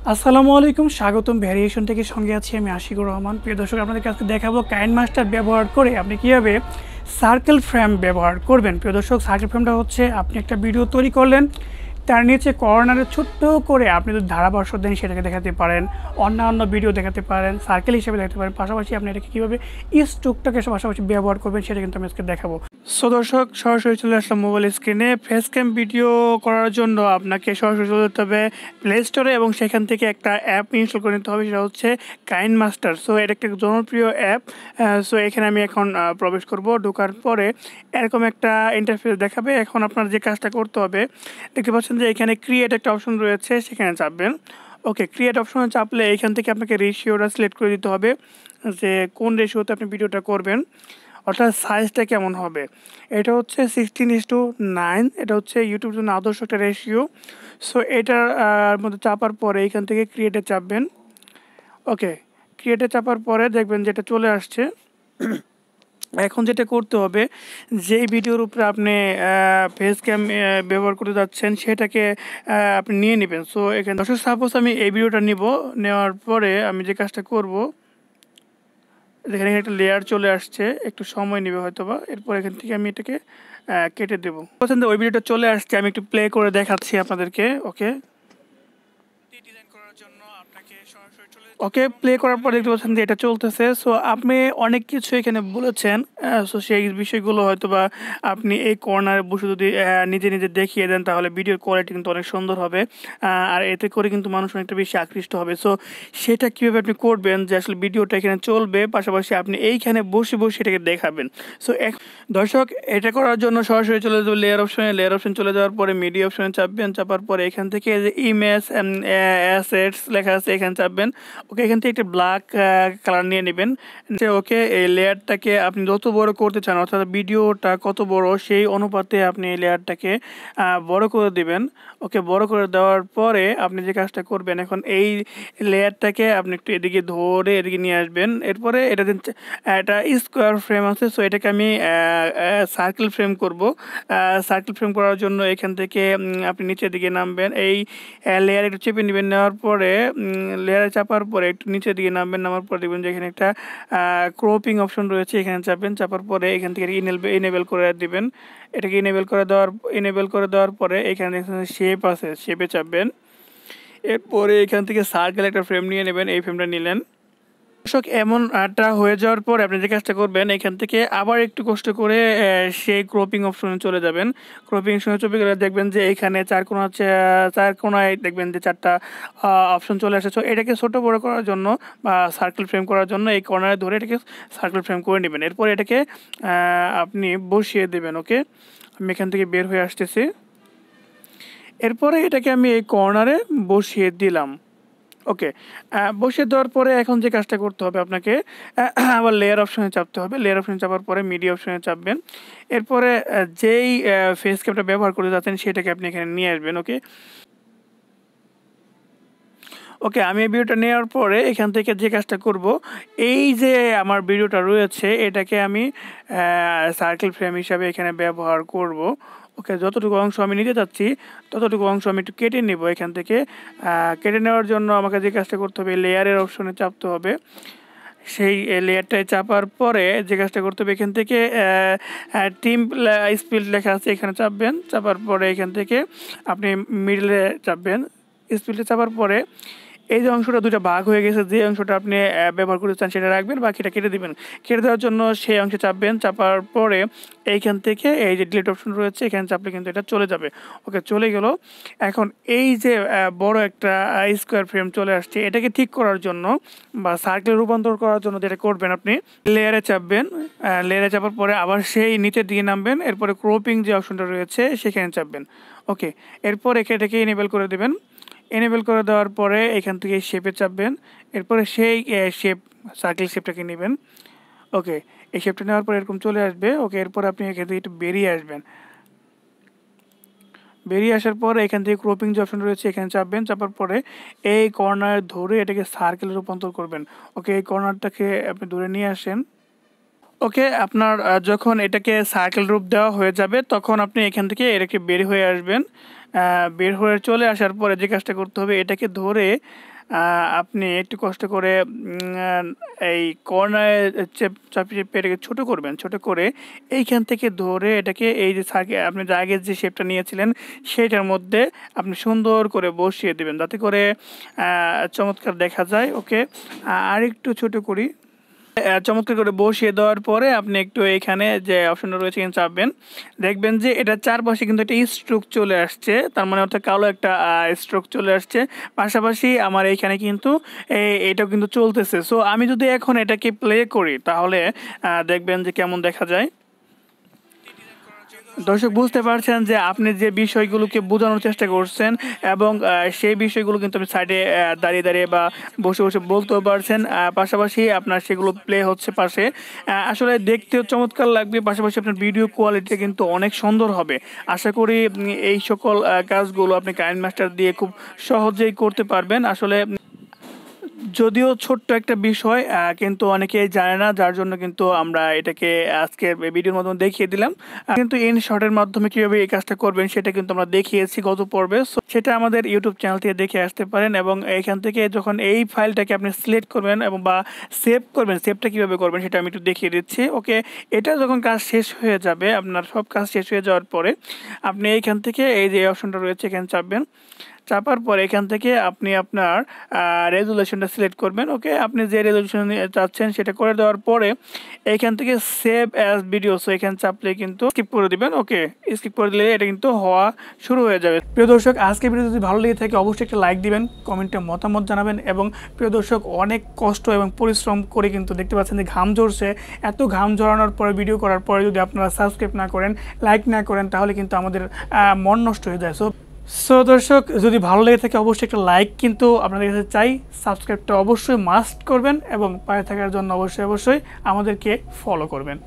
আসসালামু আলাইকুম, স্বাগতম ভ্যারিয়েশন থেকে। সঙ্গে আছি আমি আশিকুর রহমান। প্রিয় দর্শক, আপনাদের কাছে দেখাবো কাইনমাস্টার ব্যবহার করে আপনি কীভাবে সার্কেল ফ্রেম ব্যবহার করবেন। প্রিয় দর্শক, সার্কেল ফ্রেমটা হচ্ছে আপনি একটা ভিডিও তৈরি করলেন, তার নিচে কর্নারে ছোট্ট করে আপনি যদি ধারাভাষ্য দেন সেটাকে দেখাতে পারেন, অন্যান্য ভিডিও দেখাতে পারেন, সার্কেল হিসেবে দেখাতে পারেন। পাশাপাশি আপনি এটাকে কীভাবে স্ট্রোকটাকে পাশাপাশি ব্যবহার করবেন সেটা কিন্তু আমি আজকে দেখাবো। সো দর্শক, সরাসরি চলে আসলাম মোবাইল স্ক্রিনে। ফেস ক্যাম ভিডিও করার জন্য আপনাকে সরাসরি চলে যেতে হবে প্লে স্টোরে এবং সেখান থেকে একটা অ্যাপ ইনস্টল করে নিতে হবে, সেটা হচ্ছে কাইনমাস্টার। সো এটা একটা জনপ্রিয় অ্যাপ। সো এখানে আমি এখন প্রবেশ করব। ঢোকার পরে এরকম একটা ইন্টারফেস দেখাবে। এখন আপনার যে কাজটা করতে হবে, দেখতে পাচ্ছেন যে এখানে ক্রিয়েট একটা অপশন রয়েছে, সেখানে চাপবেন। ওকে, ক্রিয়েট অপশনে চাপলে এখান থেকে আপনাকে রেশিওটা সিলেক্ট করে দিতে হবে যে কোন রেশিওতে আপনি ভিডিওটা করবেন, অর্থাৎ সাইজটা কেমন হবে। এটা হচ্ছে 16:9। এটা হচ্ছে ইউটিউবের জন্য আদর্শ একটা রেশিও। সো এটার মধ্যে চাপার পরে এখান থেকে ক্রিয়েটে চাপবেন। ওকে, ক্রিয়েটে চাপার পরে দেখবেন যেটা চলে আসছে। এখন যেটা করতে হবে, যেই ভিডিওর উপরে আপনি ফেস ক্যাম ব্যবহার করতে যাচ্ছেন সেটাকে আপনি নিয়ে নেবেন। সো এখানে সাপোজ আমি এই ভিডিওটা নেওয়ার পরে আমি যে কাজটা করব, এখানে একটা লেয়ার চলে আসছে, একটু সময় নেবে হয়তোবা। এরপর এখান থেকে আমি এটাকে কেটে দেবো। পছন্দ ওই ভিডিওটা চলে আসছে, আমি একটু প্লে করে দেখাচ্ছি আপনাদেরকে। ওকে, ডিজাইন করার জন্য আপনাকে সরাসরি ওকে, প্লে করার পর দেখতে পাচ্ছেন যে এটা চলতেছে। সো আপনি অনেক কিছু এখানে বলেছেন, সো সেই বিষয়গুলো হয়তো বা আপনি এই কর্নারে বসে যদি নিজে নিজে দেখিয়ে দেন তাহলে ভিডিওর কোয়ালিটি কিন্তু অনেক সুন্দর হবে, আর এতে করে কিন্তু মানুষ অনেকটা বেশি আকৃষ্ট হবে। সো সেটা কীভাবে আপনি করবেন যে আসলে ভিডিওটা এখানে চলবে, পাশাপাশি আপনি এইখানে বসে বসে এটাকে দেখাবেন। সো দর্শক, এটা করার জন্য সরাসরি চলে যাবো লেয়ার অপশনে। লেয়ার অপশন চলে যাওয়ার পরে মিডিয়া অপশনে চাপবেন। চাপার পরে এখান থেকে যে ইমেজ অ্যাসেটস লেখা আছে এখানে চাপবেন। ওকে, এখান থেকে একটা ব্ল্যাক কালার নিয়ে নেবেন। ওকে, এই লেয়ারটাকে আপনি যত বড় করতে চান, অর্থাৎ ভিডিওটা কত বড় সেই অনুপাতে আপনি এই লেয়ারটাকে বড় করে দিবেন। ওকে, বড় করে দেওয়ার পরে আপনি যে কাজটা করবেন, এখন এই লেয়ারটাকে আপনি একটু এদিকে ধরে এদিকে নিয়ে আসবেন। এরপরে এটা একটা স্কোয়ার ফ্রেম আছে, সো এটাকে আমি সার্কেল ফ্রেম করব। সার্কেল ফ্রেম করার জন্য এখান থেকে আপনি নিচের দিকে নামবেন, এই লেয়ার একটু চেপে নেবেন। নেওয়ার পরে লেয়ারে চাপার পরে একটু নিচের দিকে নামবেন। নামার পরে দেখবেন যে এখানে একটা ক্রপিং অপশন রয়েছে, এখানে চাপবেন। চাপার পরে এখান থেকে ইনেবল করে দিবেন। এটাকে ইনেবল করে দেওয়ার পরে এখানে শেপ আছে, শেপে চাপবেন। এরপরে এখান থেকে সার্কেল একটা ফ্রেম নিয়ে নেবেন, এই ফ্রেমটা নিলেন। দর্শক, এমনটা হয়ে যাওয়ার পর আপনি যে কাজটা করবেন, এখান থেকে আবার একটু কষ্ট করে সেই ক্রপিং অপশনে চলে যাবেন। ক্রপিং অপশনে চলে গেলে দেখবেন যে এখানে চার কোণায় দেখবেন যে চারটা অপশন চলে আসে। সো এটাকে ছোটো বড়ো করার জন্য বা সার্কেল ফ্রেম করার জন্য এই কর্নারে ধরে এটাকে সার্কেল ফ্রেম করে নেবেন। এরপর এটাকে আপনি বসিয়ে দেবেন। ওকে, আমি এখান থেকে বের হয়ে আসতেছি। এরপরে এটাকে আমি এই কর্নারে বসিয়ে দিলাম। ওকে, বসিয়ে দেওয়ার পরে এখন যে কাজটা করতে হবে আপনাকে, আবার লেয়ার অপশনে চাপতে হবে। লেয়ার অপশনে চাপার পরে মিডিয়া অপশনে চাপবেন। এরপরে যেই ফেস ক্যামটা ব্যবহার করতে যাচ্ছেন সেটাকে আপনি এখানে নিয়ে আসবেন। ওকে, ওকে, আমি এই ভিডিওটা নেওয়ার পরে এখান থেকে যে কাজটা করব, এই যে আমার ভিডিওটা রয়েছে এটাকে আমি সার্কেল ফ্রেম হিসাবে এখানে ব্যবহার করব। ওকে, যতটুকু অংশ আমি নিতে চাচ্ছি ততটুকু অংশ আমি একটু কেটে নেব। এখান থেকে কেটে নেওয়ার জন্য আমাকে যে কাজটা করতে হবে, লেয়ারের অপশনে চাপতে হবে। সেই লেয়ারটায় চাপার পরে যে কাজটা করতে হবে, এখান থেকে টিম স্পিড লেখা আছে, এখানে চাপবেন। চাপার পরে এখান থেকে আপনি মিডলে চাপবেন। স্পিডে চাপার পরে এই যে অংশটা দুটো ভাগ হয়ে গেছে, যে অংশটা আপনি ব্যবহার করতে চান সেটা রাখবেন, বাকিটা কেটে দেবেন। কেটে দেওয়ার জন্য সেই অংশে চাপবেন। চাপার পরে এইখান থেকে এই যে ডিলিট অপশন রয়েছে এখানে চাপলে কিন্তু এটা চলে যাবে। ওকে, চলে গেল। এখন এই যে বড় একটা স্কোয়ার ফ্রেম চলে আসছে, এটাকে ঠিক করার জন্য বা সার্কেল রূপান্তর করার জন্য যেটা করবেন, আপনি লেয়ারে চাপবেন। লেয়ারে চাপার পরে আবার সেই নিচের দিকে নামবেন। এরপরে ক্রপিং যে অপশনটা রয়েছে সেখানে চাপবেন। ওকে, এরপর এটাকে এনেবল করে দেবেন। এনেবল করে দেওয়ার পরে এখান থেকে শেপে চাপবেন। এরপরে সেই সার্কেল শেপটাকে নেবেন। ওকে, এই শেপটা নেওয়ার পর এরকম চলে আসবে। ওকে, এরপর আপনি এখান থেকে একটু বেরিয়ে আসবেন। বেরিয়ে আসার পর এখান থেকে ক্রপিং যে অপশন রয়েছে এখানে চাপবেন। চাপার পরে এই কর্নার ধরে এটাকে সার্কেলে রূপান্তর করবেন। ওকে, এই কর্নারটাকে আপনি ধরে নিয়ে আসেন। ওকে, আপনার যখন এটাকে সার্কেল রূপ দেওয়া হয়ে যাবে তখন আপনি এখান থেকে এটাকে বের হয়ে আসবেন। বের হয়ে চলে আসার পরে যে কাজটা করতে হবে, এটাকে ধরে আপনি একটু কষ্ট করে এই কর্নারে চাপিয়ে এটাকে ছোটো করবেন, ছোটো করে এইখান থেকে ধরে এটাকে এই যে আপনি যে আগের যে শেপটা নিয়েছিলেন সেইটার মধ্যে আপনি সুন্দর করে বসিয়ে দেবেন, যাতে করে চমৎকার দেখা যায়। ওকে, আর একটু ছোটো করি। চমৎকার করে বসিয়ে দেওয়ার পরে আপনি একটু এখানে যে অপশনটা রয়েছে এখানে চাপবেন, দেখবেন যে এটা চারপাশে কিন্তু একটা স্ট্রোক চলে আসছে, তার মানে অর্থাৎ কালো একটা স্ট্রোক চলে আসছে। পাশাপাশি আমার এইখানে কিন্তু এটাও কিন্তু চলতেছে। সো আমি যদি এখন এটাকে প্লে করি তাহলে দেখবেন যে কেমন দেখা যায়। দর্শক বুঝতে পারছেন যে আপনি যে বিষয়গুলোকে বোঝানোর চেষ্টা করছেন এবং সেই বিষয়গুলো কিন্তু আপনি সাইডে দাঁড়িয়ে দাঁড়িয়ে বা বসে বসে বলতেও পারছেন, পাশাপাশি আপনার সেগুলো প্লে হচ্ছে পাশে। আসলে দেখতেও চমৎকার লাগবে, পাশাপাশি আপনার ভিডিও কোয়ালিটি কিন্তু অনেক সুন্দর হবে। আশা করি এই সকল কাজগুলো আপনি কাইনমাস্টার দিয়ে খুব সহজেই করতে পারবেন। আসলে যদিও ছোট্ট একটা বিষয়, কিন্তু অনেকেই জানে না, যার জন্য কিন্তু আমরা এটাকে আজকে ভিডিওর মাধ্যমে দেখিয়ে দিলাম। কিন্তু ইন শর্টের মাধ্যমে কীভাবে এই কাজটা করবেন সেটা কিন্তু আমরা দেখিয়েছি গত পর্বে। সেটা আমাদের ইউটিউব চ্যানেল থেকে দেখে আসতে পারেন। এবং এইখান থেকে যখন এই ফাইলটাকে আপনি সিলেক্ট করবেন এবং বা সেভ করবেন, সেভটা কীভাবে করবেন সেটা আমি একটু দেখিয়ে দিচ্ছি। ওকে, এটা যখন কাজ শেষ হয়ে যাবে, আপনার সব কাজ শেষ হয়ে যাওয়ার পরে আপনি এইখান থেকে এই যে অপশনটা রয়েছে এখানে চাপবেন। চাপার পর এখান থেকে আপনি আপনার রেজুলেশনটা সিলেক্ট করবেন। ওকে, আপনি যে রেজুলেশন চাচ্ছেন সেটা করে দেওয়ার পরে এখান থেকে সেভ অ্যাজ ভিডিও, সো এখানে চাপলে কিন্তু স্কিপ করে দিবেন। ওকে, স্কিপ করে দিলে এটা কিন্তু হওয়া শুরু হয়ে যাবে। প্রিয় দর্শক, আজকে ভিডিও যদি ভালো লেগে থাকে অবশ্যই একটা লাইক দিবেন, কমেন্টে মতামত জানাবেন। এবং প্রিয় দর্শক, অনেক কষ্ট এবং পরিশ্রম করে কিন্তু দেখতে পাচ্ছেন যে ঘাম ঝরছে। এত ঘাম ঝরানোর পরে ভিডিও করার পরে যদি আপনারা সাবস্ক্রাইব না করেন, লাইক না করেন, তাহলে কিন্তু আমাদের মন নষ্ট হয়ে যায়। সো দর্শক, যদি ভালো লেগে থাকে অবশ্যই একটা লাইক কিন্তু আপনাদের কাছে চাই, সাবস্ক্রাইবটা অবশ্যই মাস্ট করবেন এবং পাশে থাকার জন্য অবশ্যই আমাদেরকে ফলো করবেন।